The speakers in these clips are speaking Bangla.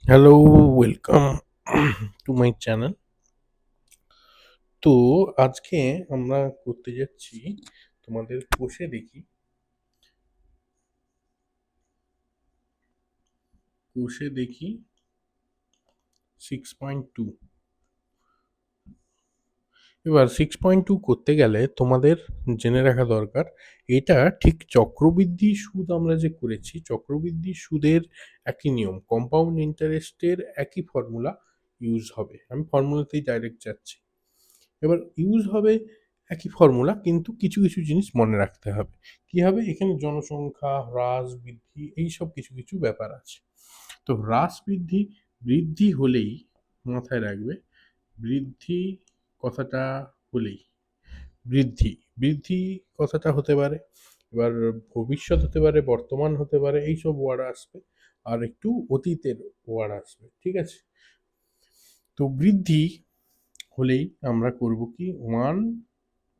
Hello, welcome to my channel. তো আজকে আমরা করতে যাচ্ছি তোমাদের কোষে দেখি। কোষে দেখি 6.2। এবার 6.2 করতে গেলে তোমাদের জেনে রাখা দরকার, এটা ঠিক চক্রবৃদ্ধি সুদ আমরা যে করেছি, চক্রবৃদ্ধি সুদের একই নিয়ম, কম্পাউন্ড ইন্টারেস্টের একই ফর্মুলা ইউজ হবে। আমি ফর্মুলাতেই ডাইরেক্ট যাচ্ছি। এবার ইউজ হবে একই ফর্মুলা, কিন্তু কিছু কিছু জিনিস মনে রাখতে হবে। কি হবে, এখানে জনসংখ্যা হ্রাস বৃদ্ধি এইসব কিছু কিছু ব্যাপার আছে। তো হ্রাস বৃদ্ধি, বৃদ্ধি হলেই মাথায় রাখবে, বৃদ্ধি কথাটা হলেই, বৃদ্ধি বৃদ্ধি কথাটা হতে পারে, এবার ভবিষ্যৎ হতে পারে, বর্তমান হতে পারে, এইসব ওয়ার্ড আসবে, আর একটু অতীতের ওয়ার্ড আসবে। ঠিক আছে? তো বৃদ্ধি হলেই আমরা করব কি, ওয়ান,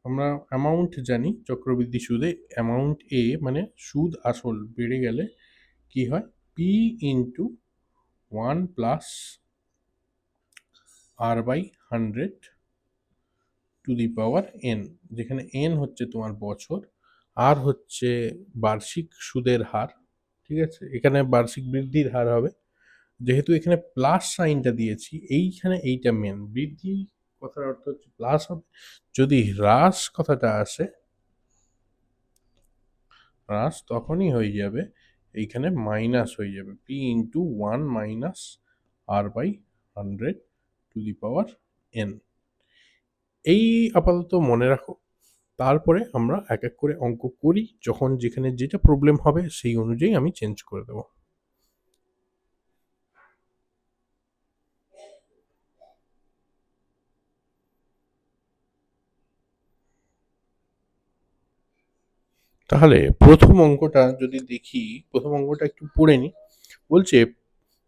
আমরা অ্যামাউন্ট জানি চক্রবৃদ্ধি সুদে, অ্যামাউন্ট এ মানে সুদ আসল বেড়ে গেলে কি হয়, P into 1 + R/100 to the power N, যেখানে এন হচ্ছে তোমার বছর, আর হচ্ছে বার্ষিক সুদের হার। ঠিক আছে, এখানে বার্ষিক বৃদ্ধির হার হবে, যেহেতু এখানে প্লাস সাইনটা দিয়েছি, এইখানে এইটা মেন, বৃদ্ধি কথার অর্থ হচ্ছে প্লাস হবে। যদি হ্রাস কথাটা আসে, হ্রাস তখনই হয়ে যাবে, এইখানে মাইনাস হয়ে যাবে, P into 1 - R/100 to the power N. এই আপাতত মনে রাখো, তারপরে আমরা এক এক করে অঙ্ক করি, যখন যেখানে যেটা প্রবলেম হবে সেই অনুযায়ী আমি চেঞ্জ করে দেবো। তাহলে প্রথম অঙ্কটা যদি দেখি, প্রথম অঙ্কটা একটু পড়ে নিই। বলছে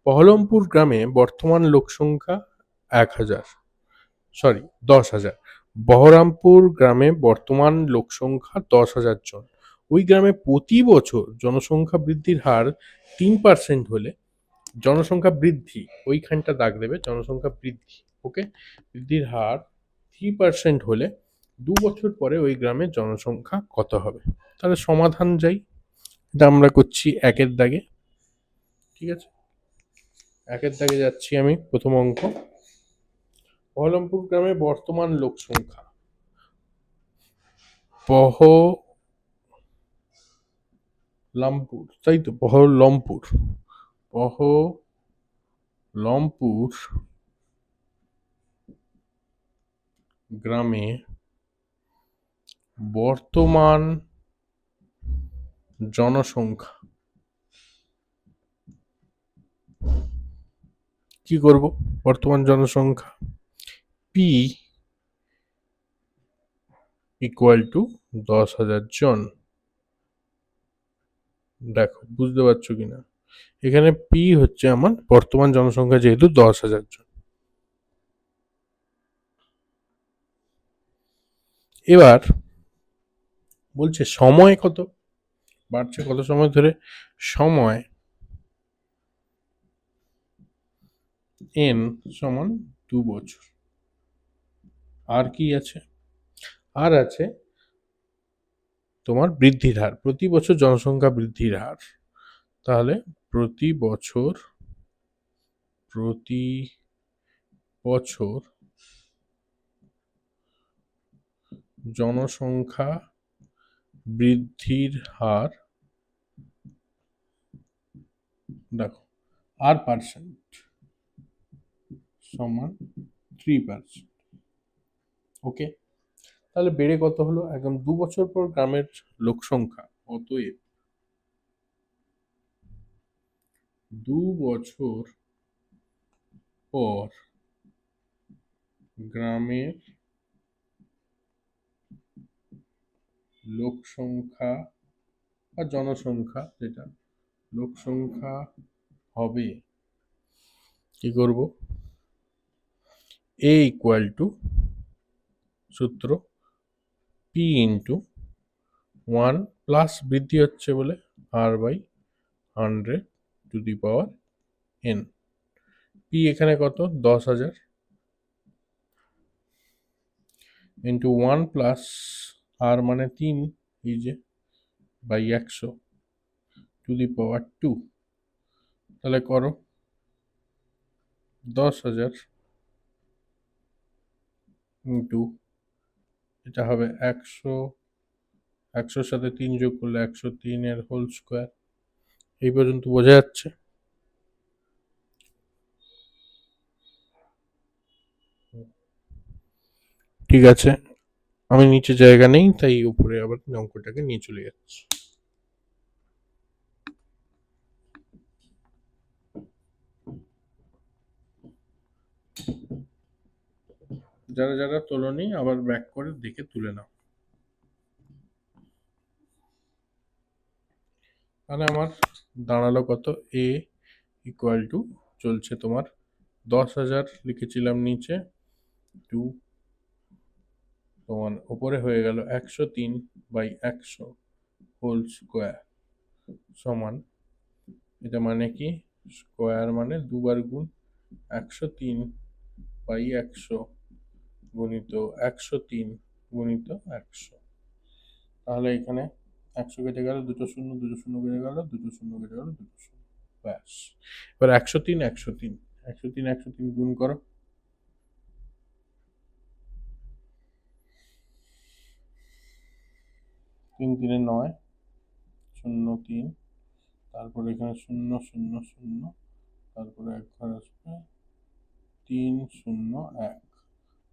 পহলমপুর গ্রামে বর্তমান লোক সংখ্যা 1,000, সরি 10,000। বহরমপুর গ্রামে বর্তমান লোক সংখ্যা 10,000 জন। ওই গ্রামে প্রতি বছর জনসংখ্যা বৃদ্ধির হার 3% হলে, জনসংখ্যা বৃদ্ধি ওইখানটা দাগ দেবে, জনসংখ্যা বৃদ্ধি, ওকে, বৃদ্ধির হার 3% হলে 2 বছর পরে ওই গ্রামের জনসংখ্যা কত হবে। তাহলে সমাধান যাই, এটা আমরা করছি একের দাগে। ঠিক আছে, একের দাগে যাচ্ছি আমি। প্রথম অঙ্ক, বহরমপুর গ্রামে বর্তমান লোক সংখ্যা, বহরমপুর, তাই তো, বহরমপুর, বহরমপুর গ্রামে বর্তমান জনসংখ্যা, কি করব, বর্তমান জনসংখ্যা পি ইকুয়াল টু 10,000 জন। দেখো বুঝতে পারছো কিনা, এখানে পি হচ্ছে আমার বর্তমান জনসংখ্যা, যেহেতু 10,000 জন। এবার বলছে সময় কত, বাড়ছে কত সময় ধরে, সময় এন সমান 2 বছর। আর কি আছে, আর আছে তোমার বৃদ্ধির হার, প্রতি বছর জনসংখ্যা বৃদ্ধির হার। তাহলে প্রতি বছর, প্রতি বছর জনসংখ্যা বৃদ্ধির হার, দেখো আর পার্সেন্ট সমান 3%। ওকে, তাহলে বেড়ে কত হলো, একদম 2 বছর পর গ্রামের লোক সংখ্যা, অতএব 2 বছর পর গ্রামের লোক সংখ্যা বা জনসংখ্যা, যেটা লোক সংখ্যা হবে, কি করব, এ ইকুয়াল টু, সূত্র পি ইন্টু 1 বৃদ্ধি হচ্ছে বলে R/100 to the power N. P এখানে কত 10,000 ইন্টু 1 প্লাস আর মানে 3 এই যে বাই 100 টু দি পাওয়ার 2, তাহলে করো 10,000 ইন্টু এটা হবে 100, 100-র সাথে 3 যোগ করলে 103 এর হোল স্কোয়ার। এই পর্যন্ত বোঝা যাচ্ছে? ঠিক আছে, আমি নিচে জায়গা নেই তাই উপরে আবার অঙ্কটাকে নিয়ে চলে যাচ্ছি। যারা যারা তোলনি আবার ব্যাক করে দেখে তুলে নাও। তাহলে আমার দাঁড়ালো কত, এ ইকুয়াল টু চলছে তোমার 10,000 লিখেছিলাম নিচে, টু তোমার উপরে হয়ে গেল 103/100 হোল স্কোয়ার সমান, এটা মানে কি স্কোয়ার মানে দুবার গুণ 103/100 গুণিত 103 গুণিত 100। তাহলে এখানে 100 কেটে গেল, দুটো শূন্য দুটো শূন্য কেটে গেল, দুটো শূন্য কেটে গেল, দুটো শূন্য, ব্যাস। এবার 103 103 103 103 গুণ করো, 3 3 9, 0 3, তারপরে এখানে 0 0 0, তারপরে এক ঘর আসবে 3 0 1,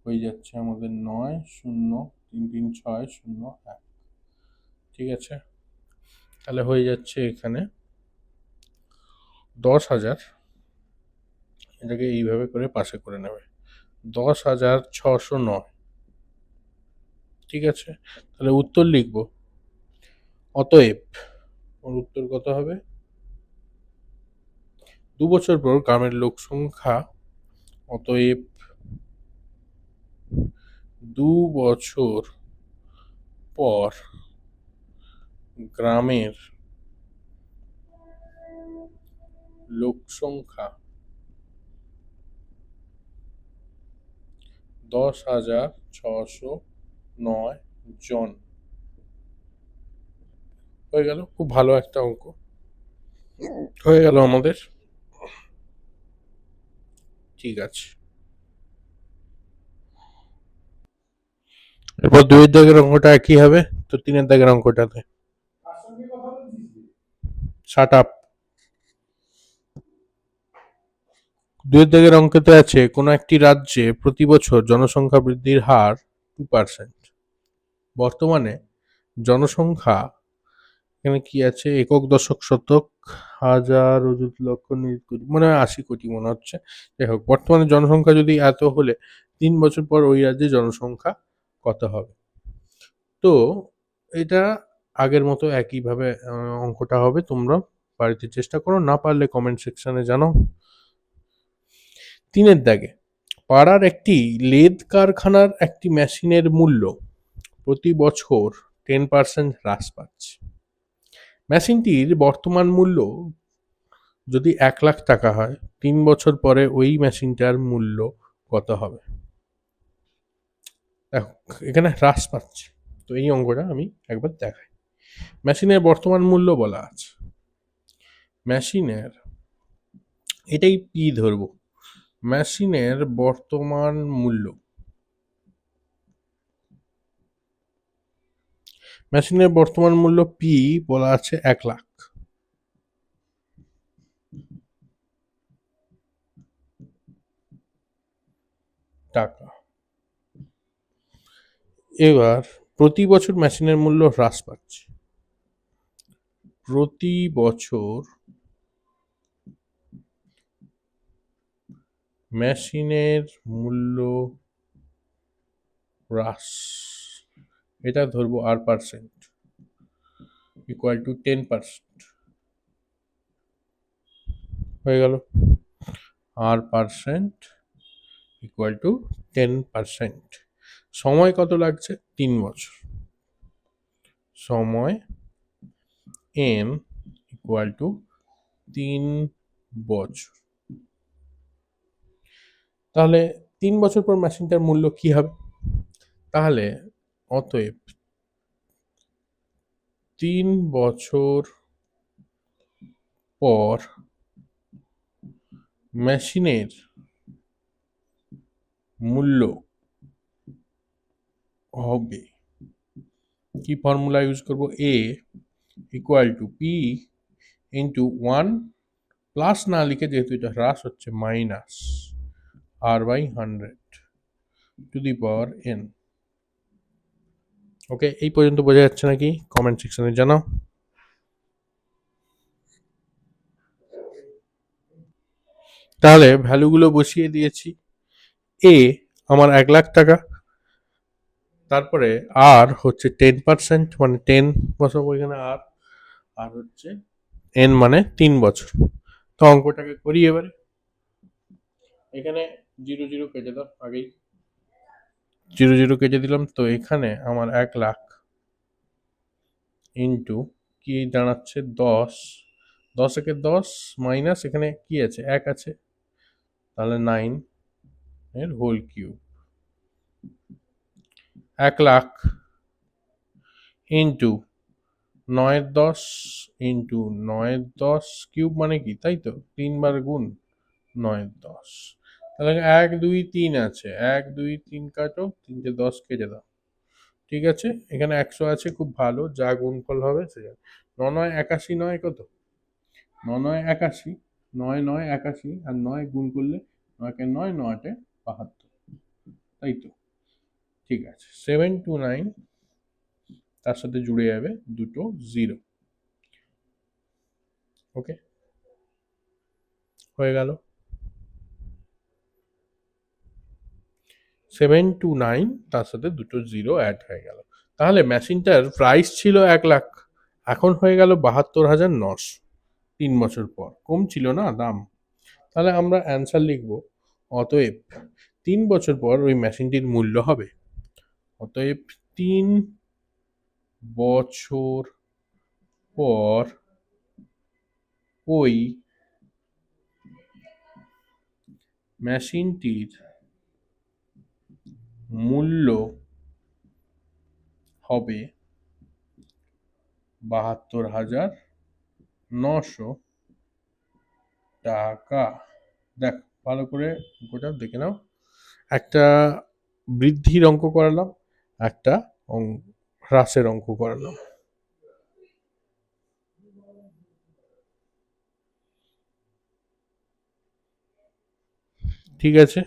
হয়ে যাচ্ছে আমাদের 9 0 3 3 6 0 1। ঠিক আছে, তাহলে হয়ে যাচ্ছে এখানে 10,000, এটাকে এইভাবে করে পাশে করে নেবে, 10,609। ঠিক আছে, তাহলে উত্তর লিখবো, অতএব ওর উত্তর কত হবে, 2 বছর পর গ্রামের লোক সংখ্যা, অতএব 2 বছর পর গ্রামের লোক সংখ্যা 10,609 জন। হয়ে গেল, খুব ভালো একটা অঙ্ক হয়ে গেল আমাদের। ঠিক আছে, এরপর 2-এর দাগের অঙ্কটা একই হবে, তো 3-এর দাগের অঙ্কটাতে শাট আপ। 2-এর দাগের অঙ্কতে আছে কোনো একটি রাজ্যে প্রতি বছর জনসংখ্যা বৃদ্ধির হার 2%। বর্তমানে জনসংখ্যা, এখানে কি আছে, একক দশক শতক হাজার অযুত লক্ষ নিযুত কোটি, মনে হয় 80 কোটি মনে হচ্ছে। যাই হোক, বর্তমানে জনসংখ্যা যদি এত হলে 3 বছর পর ওই রাজ্যে জনসংখ্যা কত হবে। তো এটা আগের মতো একইভাবে অঙ্কটা হবে, তোমরা বাড়িতে চেষ্টা করো, না পারলে কমেন্ট সেকশনে জানাও। 3-এর দাগে, পাড়ার একটি লেদ কারখানার একটি মেশিনের মূল্য প্রতি বছর 10% হ্রাস পাচ্ছে। মেশিনটির বর্তমান মূল্য যদি 1,00,000 টাকা হয়, 3 বছর পরে ওই মেশিনটার মূল্য কত হবে। দেখো এখানে হ্রাস পাচ্ছে, তো এই অঙ্কটা আমি একবার দেখাই। মেশিনের বর্তমান মূল্য বলা আছে, মেশিনের, এটাই পি ধরবো, মেশিনের বর্তমান মূল্য, মেশিনের বর্তমান মূল্য পি বলা আছে 1,00,000 টাকা। এবার প্রতি বছর মেশিনের মূল্য হ্রাস পাচ্ছে, প্রতি বছর মেশিনের মূল্য হ্রাস, এটা ধরবো R% ইকুয়াল টু 10%। হয়ে গেল, R% ইকুয়াল টু 10%। সময় কত লাগছে, 3 বছর, সময় n ইকুয়াল টু 3 বছর। তাহলে 3 বছর পর মেশিনটার মূল্য কি হবে? তাহলে অতএব 3 বছর পর মেশিনের মূল্য হবে, কি ফর্মুলা ইউজ করব, A equal to P into 1 plus না লিখে, যেহেতু এটা হ্রাস হচ্ছে, minus r/100 to the power n। Okay, এই পর্যন্ত বোঝা যাচ্ছে নাকি? কমেন্ট সেকশনে জানাও। তাহলে ভ্যালুগুলো বসিয়ে দিয়েছি। এ আমার 1,00,000 টাকা, তারপরে আর হচ্ছে 10%, মানে 10 বসাবো এখানে, আর হচ্ছে এন মানে 3 বছর। তো অঙ্কটাকে করি এবারে। এখানে 0 0 কেটে দাও, আগেই 0 0 কেটে দিলাম। তো এখানে আমার 1,00,000 ইন্টু কি দাঁড়াচ্ছে 10, 10 একে 10 মাইনাস এখানে কি আছে, 1 আছে, তাহলে 9 এর whole cube. 1,00,000 into 9 10 into 9 10 cube মানে কি, তাই তো 3 বার গুণ 9 10। তাহলে 1 2 3 আছে, 1 2 3 কাটো, 3 10 কেটে দাও। ঠিক আছে, এখানে 100 আছে, খুব ভালো, যা গুণফল হবে সেটা। 9 9 81, 9 কত, 9 9 81, 9 9 81, আর 9 গুণ করলে 9 কে 9, 9 8 72, তাই তো? ঠিক আছে, 729, তার সাথে জুড়ে যাবে দুটো 0। ওকে, হয়ে গেল 729, তার সাথে দুটো 0 অ্যাড হয়ে গেল। তাহলে মেশিনটার প্রাইস ছিল 1,00,000, এখন হয়ে গেল 72,900। 3 বছর পর কম ছিল না দাম? তাহলে আমরা অ্যান্সার লিখব, অতএব 3 বছর পর ওই মেশিনটির মূল্য হবে, অতএব 3 বছর পর ওই মেশিনটির মূল্য হবে 72,900 টাকা। দেখ, ভালো করে গোটা দেখে নাও। একটা বৃদ্ধির অঙ্ক করালাম, একটা হ্রাসের অঙ্ক করালাম। ঠিক আছে।